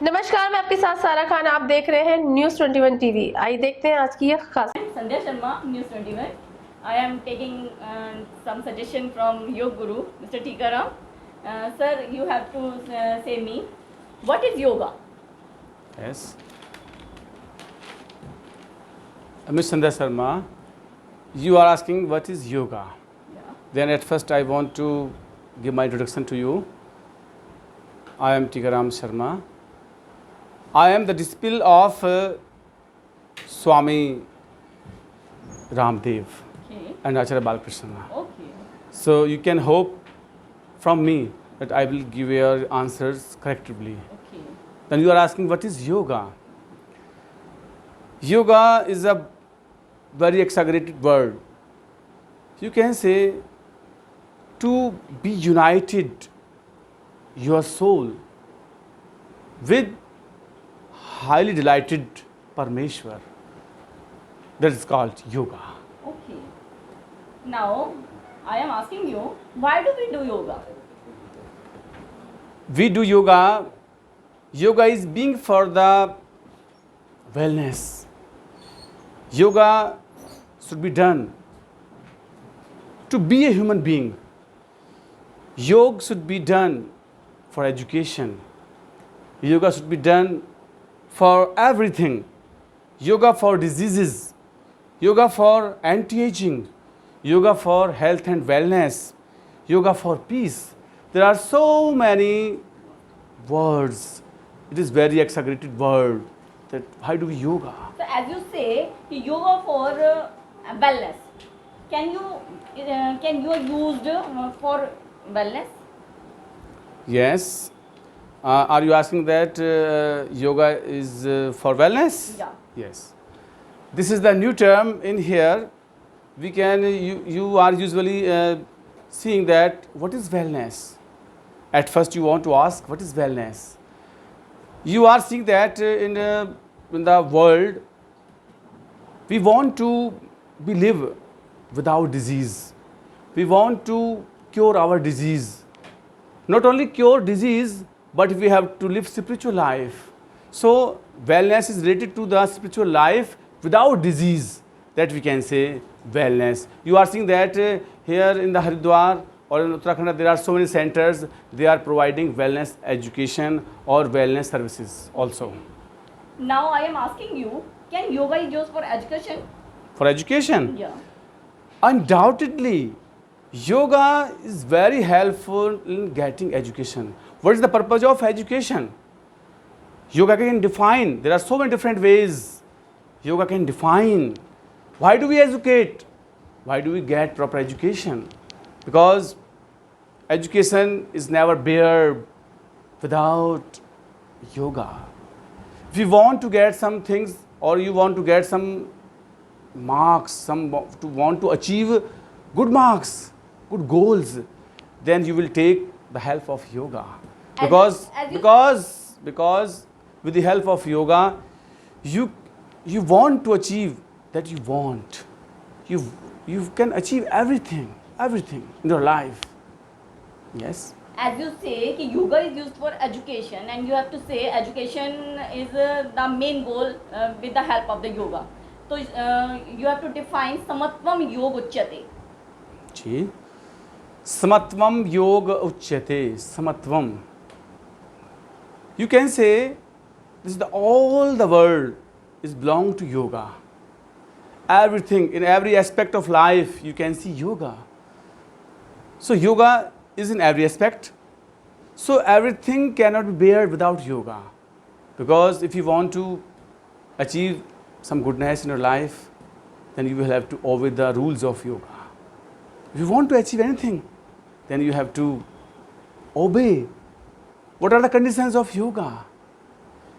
नमस्कार, मैं आपके साथ सारा खान। आप देख रहे हैं न्यूज़ 21 टीवी। आइए देखते हैं आज की यह खास। Sandhya Sharma, News 21. I am taking some suggestion from Yoga Guru, Mr. Tikaram. Sir, you have to say me, what is yoga? Yes. Ms. Sandhya Sharma, you are asking what is yoga. Yeah. Then at first I want to give my introduction to you. I am Tikaram Sharma. I am the disciple of Swami Ramdev Okay. and Acharya Balakrishna. Okay. So you can hope from me that I will give your answers correctly. Okay. Then you are asking what is yoga. Yoga is a very exaggerated word. You can say to be united your soul with highly delighted Parmeshwar. That is called yoga. Okay. Now, I am asking you, why do we do yoga? We do yoga. Yoga is being for the wellness. Yoga should be done to be a human being. Yoga should be done for education. Yoga should be done for everything. Yoga for diseases. Yoga for anti-aging. Yoga for health and wellness. Yoga for peace. There are so many words. It is very exaggerated word. That why do we yoga? So, as you say, yoga for wellness. Can you used for wellness? Yes. Are you asking that yoga is for wellness? Yeah. Yes. This is the new term in here. We can, you are usually seeing that what is wellness? At first you want to ask what is wellness? You are seeing that in the world, we want to live without disease. We want to cure our disease. Not only cure disease, but we have to live spiritual life. So wellness is related to the spiritual life without disease. That we can say wellness. You are seeing that here in the Haridwar or in Uttarakhand there are so many centers. They are providing wellness education or wellness services also. Now, I am asking you, can yoga is used for education? For education? Yeah. Undoubtedly, yoga is very helpful in getting education. What is the purpose of education? Yoga can define. There are so many different ways yoga can define. Why do we educate? Why do we get proper education? Because education is never bare without yoga. If you want to get some things or you want to get some marks, want to achieve good marks, good goals, then you will take the help of yoga. Because with the help of yoga, you want to achieve that you want. You can achieve everything in your life. Yes. As you say, कि yoga is used for education, and you have to say education is the main goal with the help of the yoga. So you have to define samatvam yoga uchyate. Ji. Samatvam yoga uchyate. Samatvam. You can say this is all the world is belong to yoga. Everything in every aspect of life you can see yoga. So yoga is in every aspect. So everything cannot be bared without yoga. Because if you want to achieve some goodness in your life, then you will have to obey the rules of yoga. If you want to achieve anything, then you have to obey. What are the conditions of yoga?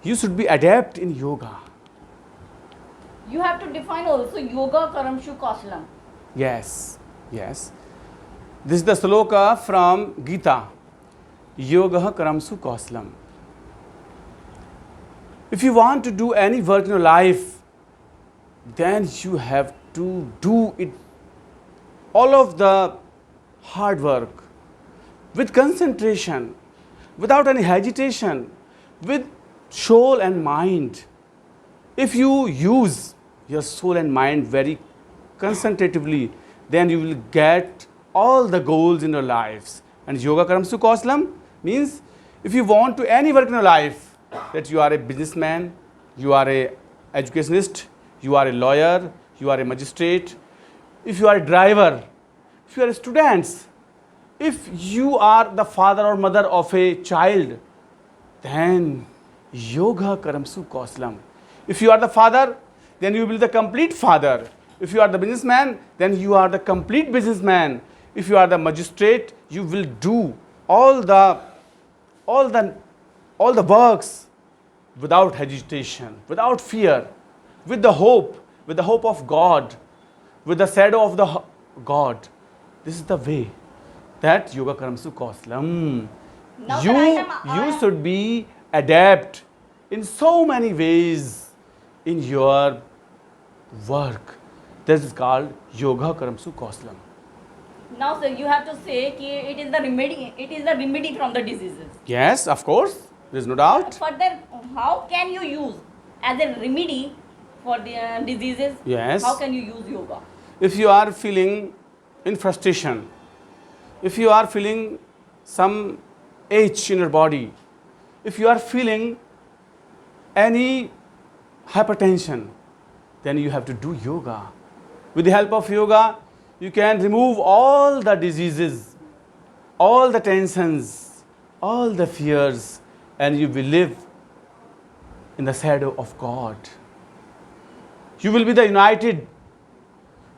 You should be adept in yoga. You have to define also yoga karamshu kausalam. Yes. This is the sloka from Gita. Yoga karamsu kausalam. If you want to do any work in your life, then you have to do it, all of the hard work, with concentration, without any hesitation, with soul and mind. If you use your soul and mind very concentratively, then you will get all the goals in your lives. And yoga karma sukha kausalam means if you want to any work in your life, that you are a businessman, you are a educationist, you are a lawyer, you are a magistrate, if you are a driver, if you are a student, if you are the father or mother of a child, then yoga karamsu kausalam. If you are the father, then you will be the complete father. If you are the businessman, then you are the complete businessman. If you are the magistrate, you will do all the works without hesitation, without fear, with the hope of God, with the shadow of the God. This is the way that yoga karamsu kausalam. Now that You should be adept in so many ways in your work. This is called yoga karamsu kausalam. Now, sir, you have to say कि it is the remedy. It is the remedy from the diseases. Yes, of course, there is no doubt. Further, how can you use as a remedy for the diseases? Yes. How can you use yoga? If you are feeling in frustration, if you are feeling some ache in your body, if you are feeling any hypertension, then you have to do yoga. With the help of yoga, you can remove all the diseases, all the tensions, all the fears, and you will live in the shadow of God. You will be the united,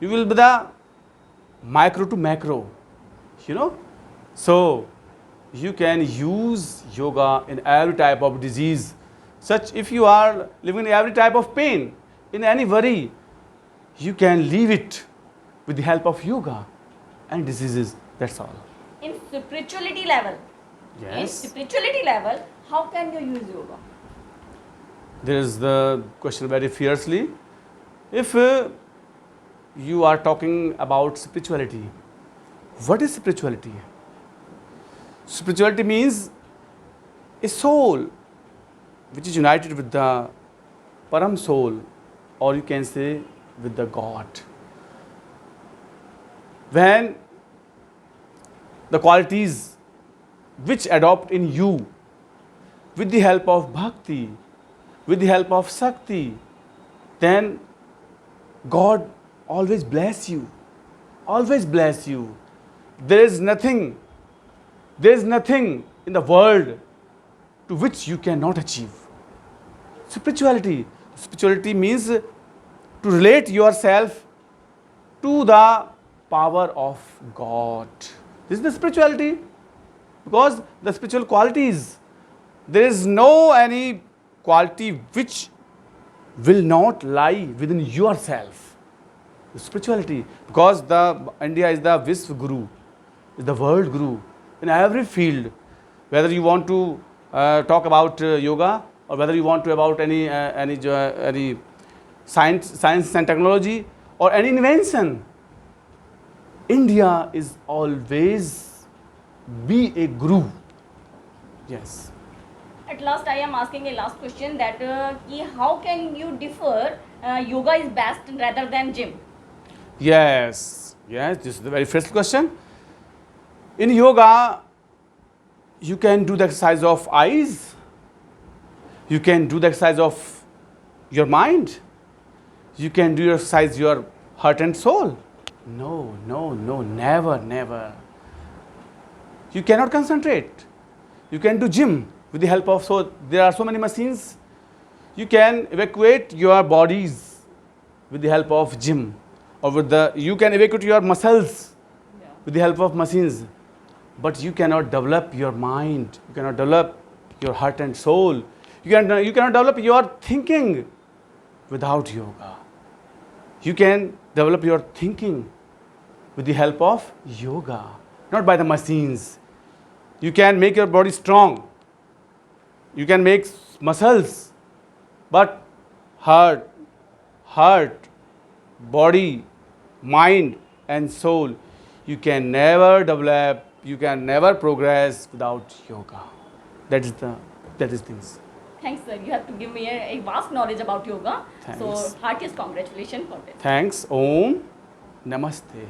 you will be the micro to macro, So, you can use yoga in every type of disease. Such if you are living in every type of pain, in any worry, you can leave it with the help of yoga and diseases. That's all. In spirituality level. Yes. In spirituality level, how can you use yoga? There is the question very fiercely. If you are talking about spirituality, what is spirituality? Spirituality means a soul which is united with the Param soul, or you can say with the God. When the qualities which adopt in you with the help of bhakti, with the help of Shakti, then God always bless you. Always bless you. There is nothing in the world to which you cannot achieve. Spirituality means to relate yourself to the power of God. This is the spirituality. Because the spiritual qualities, there is no any quality which will not lie within yourself. The spirituality, because India is the Vishwa Guru, is the world guru in every field. Whether you want to talk about yoga, or whether you want to about any science and technology, or any invention, India is always be a guru. Yes. At last, I am asking a last question that how can you differ yoga is best rather than gym? Yes, this is the very first question. In yoga, you can do the exercise of eyes, you can do the exercise of your mind, you can do exercise your heart and soul. No, never. You cannot concentrate. You can do gym with the help of, there are so many machines. You can evacuate your bodies with the help of gym, or you can evacuate your muscles with the help of machines. But you cannot develop your mind, you cannot develop your heart and soul, you cannot develop your thinking without yoga. You can develop your thinking with the help of yoga, not by the machines. You can make your body strong, you can make muscles, but heart, body, mind and soul, you can never develop, you can never progress without yoga. That is things. Thanks, sir. You have to give me a vast knowledge about yoga. Thanks. So, heartiest congratulations for that. Thanks. Om Namaste.